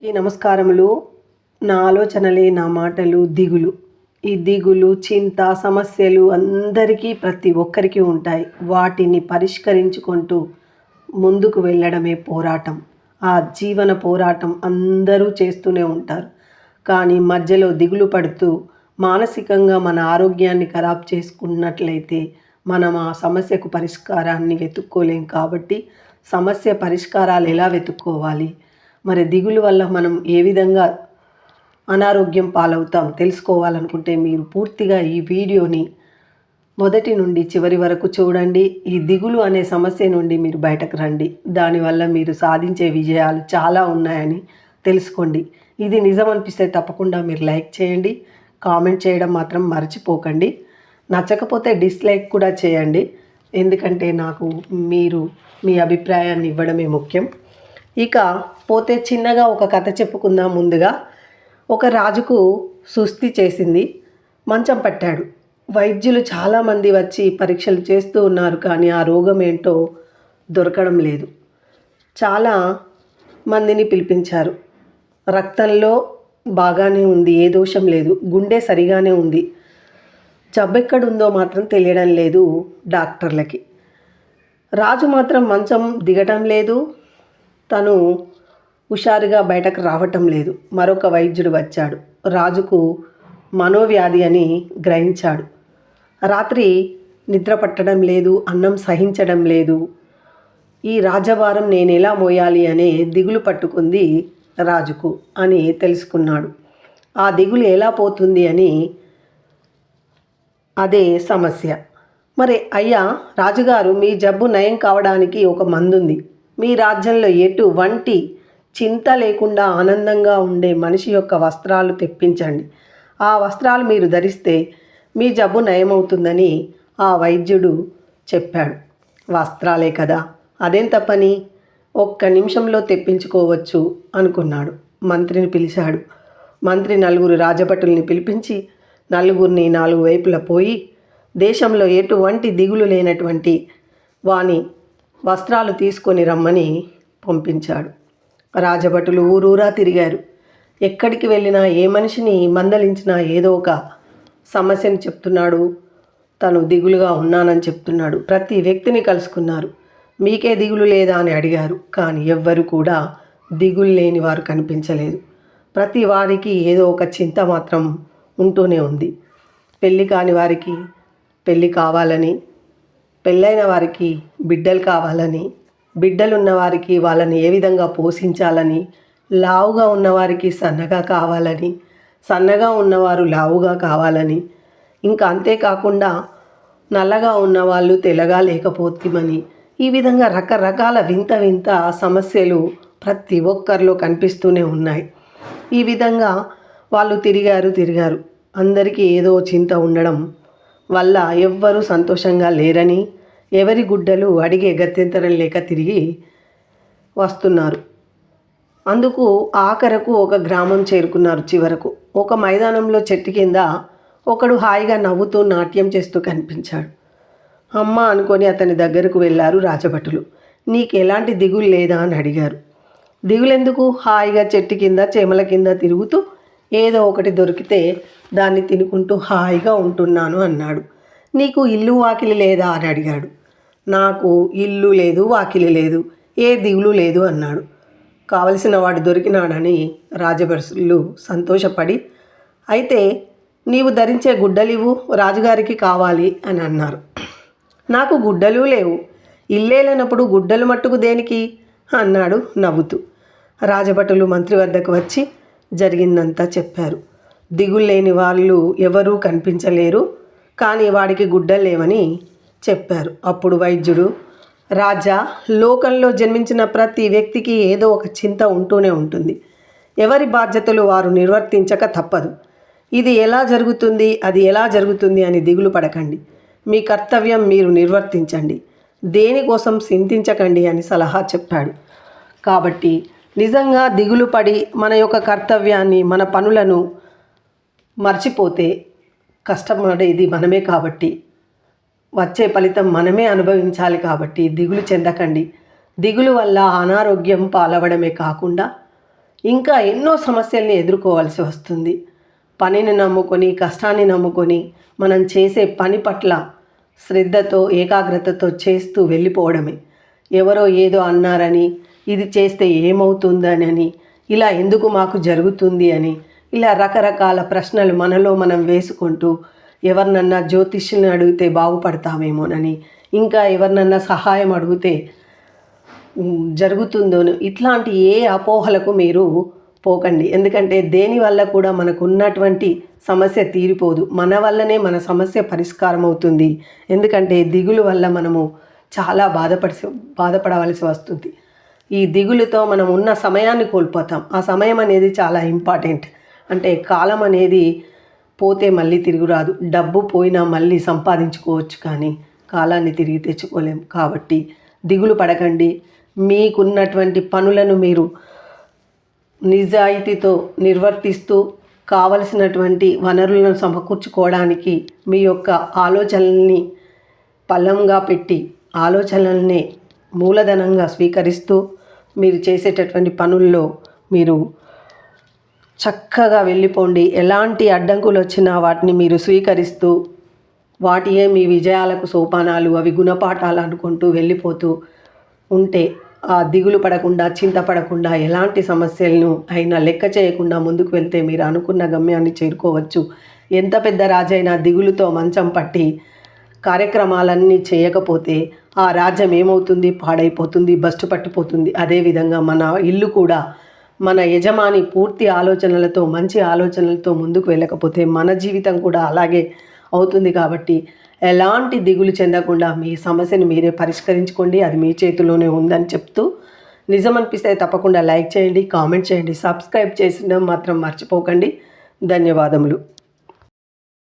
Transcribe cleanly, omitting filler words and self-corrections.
ఈ నమస్కారములు. నా ఆలోచనలే నా మాటలు దిగులు. ఈ దిగులు, చింత, సమస్యలు అందరికీ ప్రతి ఒక్కరికి ఉంటాయి. వాటిని పరిష్కరించుకుంటూ ముందుకు వెళ్ళడమే పోరాటం. ఆ జీవన పోరాటం అందరూ చేస్తూనే ఉంటారు. కానీ మధ్యలో దిగులు పడుతూ మానసికంగా మన ఆరోగ్యాన్ని ఖరాబ్ చేసుకున్నట్లయితే మనం ఆ సమస్యకు పరిష్కారాన్ని వెతుక్కోలేం. కాబట్టి సమస్య పరిష్కారాలు ఎలా వెతుక్కోవాలి, మరి దిగులు వల్ల మనం ఏ విధంగా అనారోగ్యం పాలవుతాం తెలుసుకోవాలనుకుంటే మీరు పూర్తిగా ఈ వీడియోని మొదటి నుండి చివరి వరకు చూడండి. ఈ దిగులు అనే సమస్య నుండి మీరు బయటకు రండి. దానివల్ల మీరు సాధించే విజయాలు చాలా ఉన్నాయని తెలుసుకోండి. ఇది నిజం అనిపిస్తే తప్పకుండా మీరు లైక్ చేయండి, కామెంట్ చేయడం మాత్రం మర్చిపోకండి. నచ్చకపోతే డిస్లైక్ కూడా చేయండి, ఎందుకంటే నాకు మీరు మీ అభిప్రాయాన్ని ఇవ్వడమే ముఖ్యం. ఇక పోతే చిన్నగా ఒక కథ చెప్పుకుందాం. ముందుగా ఒక రాజుకు సుస్థి చేసింది, మంచం పట్టాడు. వైద్యులు చాలామంది వచ్చి పరీక్షలు చేస్తూ ఉన్నారు, కానీ ఆ రోగం ఏంటో దొరకడం లేదు. చాలా మందిని పిలిపించారు. రక్తంలో బాగానే ఉంది, ఏ దోషం లేదు, గుండె సరిగానే ఉంది, జబ్బెక్కడుందో మాత్రం తెలియడం లేదు డాక్టర్లకి. రాజు మాత్రం మంచం దిగటం లేదు, తను హుషారుగా బయటకు రావటం లేదు. మరొక వైద్యుడు వచ్చాడు. రాజుకు మనోవ్యాధి అని గ్రహించాడు. రాత్రి నిద్ర పట్టడం లేదు, అన్నం సహించడం లేదు. ఈ రాజభారం నేను ఎలా మోయాలి అనే దిగులు పట్టుకుంది రాజుకు అని తెలుసుకున్నాడు. ఆ దిగులు ఎలా పోతుంది అని అదే సమస్య. మరి అయ్యా రాజుగారు, మీ జబ్బు నయం కావడానికి ఒక మందుంది. మీ రాజ్యంలో ఎటువంటి చింత లేకుండా ఆనందంగా ఉండే మనిషి యొక్క వస్త్రాలు తెప్పించండి. ఆ వస్త్రాలు మీరు ధరిస్తే మీ జబ్బు నయమవుతుందని ఆ వైద్యుడు చెప్పాడు. వస్త్రాలే కదా, అదేం తప్పని, ఒక్క నిమిషంలో తెప్పించుకోవచ్చు అనుకున్నాడు. మంత్రిని పిలిచాడు. మంత్రి నలుగురు రాజభటుల్ని పిలిపించి నలుగురిని నాలుగు వైపులా పోయి దేశంలో ఎటువంటి దిగులు లేనటువంటి వాని వస్త్రాలు తీసుకొని రమ్మని పంపించాడు. రాజభటులు ఊరూరా తిరిగారు. ఎక్కడికి వెళ్ళినా ఏ మనిషిని మందలించినా ఏదో ఒక సమస్యని చెప్తున్నాడు, తను దిగులుగా ఉన్నానని చెప్తున్నాడు. ప్రతి వ్యక్తిని కలుసుకున్నారు. మీకే దిగులు లేదా అని అడిగారు, కానీ ఎవ్వరు కూడా దిగులు లేని వారు కనిపించలేదు. ప్రతి వారికి ఏదో ఒక చింత మాత్రం ఉంటూనే ఉంది. పెళ్ళి కాని వారికి పెళ్ళి కావాలని, పెళ్ళైన వారికి బిడ్డలు కావాలని, బిడ్డలున్న వారికి వాళ్ళని ఏ విధంగా పోషించాలని, లావుగా ఉన్నవారికి సన్నగా కావాలని, సన్నగా ఉన్నవారు లావుగా కావాలని, ఇంకా అంతేకాకుండా నల్లగా ఉన్నవాళ్ళు తెల్లగా లేకపోతేమని, ఈ విధంగా రకరకాల వింత వింత సమస్యలు ప్రతి ఒక్కరిలో కనిపిస్తూనే ఉన్నాయి. ఈ విధంగా వాళ్ళు తిరిగారు. అందరికీ ఏదో చింత ఉండడం వల్ల ఎవ్వరూ సంతోషంగా లేరని, ఎవరి గుడ్డలు అడిగే గత్యంతరం లేక తిరిగి వస్తున్నారు. అందుకు ఆఖరకు ఒక గ్రామం చేరుకున్నారు. చివరకు ఒక మైదానంలో చెట్టు కింద ఒకడు హాయిగా నవ్వుతూ నాట్యం చేస్తూ కనిపించాడు. అమ్మ అనుకొని అతని దగ్గరకు వెళ్ళారు రాజభటులు. నీకు ఎలాంటి దిగులు లేదా అని అడిగారు. దిగులెందుకు, హాయిగా చెట్టు కింద చేమల కింద తిరుగుతూ ఏదో ఒకటి దొరికితే దాన్ని తినుకుంటూ హాయిగా ఉంటున్నాను అన్నాడు. నీకు ఇల్లు వాకిలి లేదా అని అడిగాడు. నాకు ఇల్లు లేదు, వాకిలి లేదు, ఏ దిగులు లేదు అన్నాడు. కావలసిన వాడు దొరికినాడని రాజభటులు సంతోషపడి, అయితే నీవు ధరించే గుడ్డలివ్వు, రాజుగారికి కావాలి అని అన్నారు. నాకు గుడ్డలు లేవు, ఇల్లే లేనప్పుడు గుడ్డలు మట్టుకు దేనికి అన్నాడు నవ్వుతూ. రాజభటులు మంత్రి వద్దకు వచ్చి జరిగిందంతా చెప్పారు. దిగులు లేని వాళ్ళు ఎవరూ కనిపించలేరు, కానీ వాడికి గుడ్డలు లేవని చెప్పారు. అప్పుడు వైద్యుడు, రాజా, లోకంలో జన్మించిన ప్రతి వ్యక్తికి ఏదో ఒక చింత ఉంటూనే ఉంటుంది. ఎవరి బాధ్యతలు వారు నిర్వర్తించక తప్పదు. ఇది ఎలా జరుగుతుంది, అది ఎలా జరుగుతుంది అని దిగులు పడకండి. మీ కర్తవ్యం మీరు నిర్వర్తించండి, దేనికోసం చింతించకండి అని సలహా చెప్పాడు. కాబట్టి నిజంగా దిగులు పడి మన యొక్క కర్తవ్యాన్ని, మన పనులను మర్చిపోతే కష్టపడేది మనమే. కాబట్టి వచ్చే ఫలితం మనమే అనుభవించాలి. కాబట్టి దిగులు చెందకండి. దిగులు వల్ల అనారోగ్యం పాలవడమే కాకుండా ఇంకా ఎన్నో సమస్యల్ని ఎదుర్కోవాల్సి వస్తుంది. పనిని నమ్ముకొని, కష్టాన్ని నమ్ముకొని మనం చేసే పని పట్ల శ్రద్ధతో, ఏకాగ్రతతో చేస్తూ వెళ్ళిపోవడమే. ఎవరో ఏదో అన్నారని, ఇది చేస్తే ఏమవుతుందనని, ఇలా ఎందుకు మాకు జరుగుతుంది అని, ఇలా రకరకాల ప్రశ్నలు మనలో మనం వేసుకుంటూ ఎవరినన్నా జ్యోతిష్యుని అడిగితే బాగుపడతామేమోనని, ఇంకా ఎవరినన్నా సహాయం అడిగితే జరుగుతుందోను, ఇట్లాంటి ఏ అపోహలకు మీరు పోకండి. ఎందుకంటే దేనివల్ల కూడా మనకు ఉన్నటువంటి సమస్య తీరిపోదు. మన వల్లనే మన సమస్య పరిష్కారం అవుతుంది. ఎందుకంటే దిగులు వల్ల మనము చాలా బాధపడవలసి వస్తుంది. ఈ దిగులుతో మనం ఉన్న సమయాన్ని కోల్పోతాం. ఆ సమయం అనేది చాలా ఇంపార్టెంట్. అంటే కాలం అనేది పోతే మళ్ళీ తిరిగి రాదు. డబ్బు పోయినా మళ్ళీ సంపాదించుకోవచ్చు, కానీ కాలాన్ని తిరిగి తెచ్చుకోలేం. కాబట్టి దిగులు పడకండి. మీకున్నటువంటి పనులను మీరు నిజాయితీతో నిర్వర్తిస్తూ కావలసినటువంటి వనరులను సమకూర్చుకోవడానికి మీ యొక్క ఆలోచనల్ని పల్లంగా పెట్టి, ఆలోచనల్ని మూలధనంగా స్వీకరిస్తూ మీరు చేసేటటువంటి పనుల్లో మీరు చక్కగా వెళ్ళిపోండి. ఎలాంటి అడ్డంకులు వచ్చినా వాటిని మీరు స్వీకరిస్తూ, వాటియే మీ విజయాలకు సోపానాలు, అవి గుణపాఠాలు అనుకుంటూ వెళ్ళిపోతూ ఉంటే, ఆ దిగులు పడకుండా, చింతపడకుండా, ఎలాంటి సమస్యలను అయినా లెక్క చేయకుండా ముందుకు వెళ్తే మీరు అనుకున్న గమ్యాన్ని చేరుకోవచ్చు. ఎంత పెద్ద రాజైనా దిగులుతో మంచం పట్టి కార్యక్రమాలన్నీ చేయకపోతే ఆ రాజ్యం ఏమవుతుంది? పాడైపోతుంది, బస్టు పట్టిపోతుంది. అదేవిధంగా మన ఇల్లు కూడా, మన యజమాని పూర్తి ఆలోచనలతో, మంచి ఆలోచనలతో ముందుకు వెళ్ళకపోతే మన జీవితం కూడా అలాగే అవుతుంది. కాబట్టి ఎలాంటి దిగులు చెందకుండా మీ సమస్యను మీరే పరిష్కరించుకోండి. అది మీ చేతిలోనే ఉందని చెప్తూ, నిజం అనిపిస్తే తప్పకుండా లైక్ చేయండి, కామెంట్ చేయండి, సబ్స్క్రైబ్ చేసిన మాత్రం మర్చిపోకండి. ధన్యవాదములు.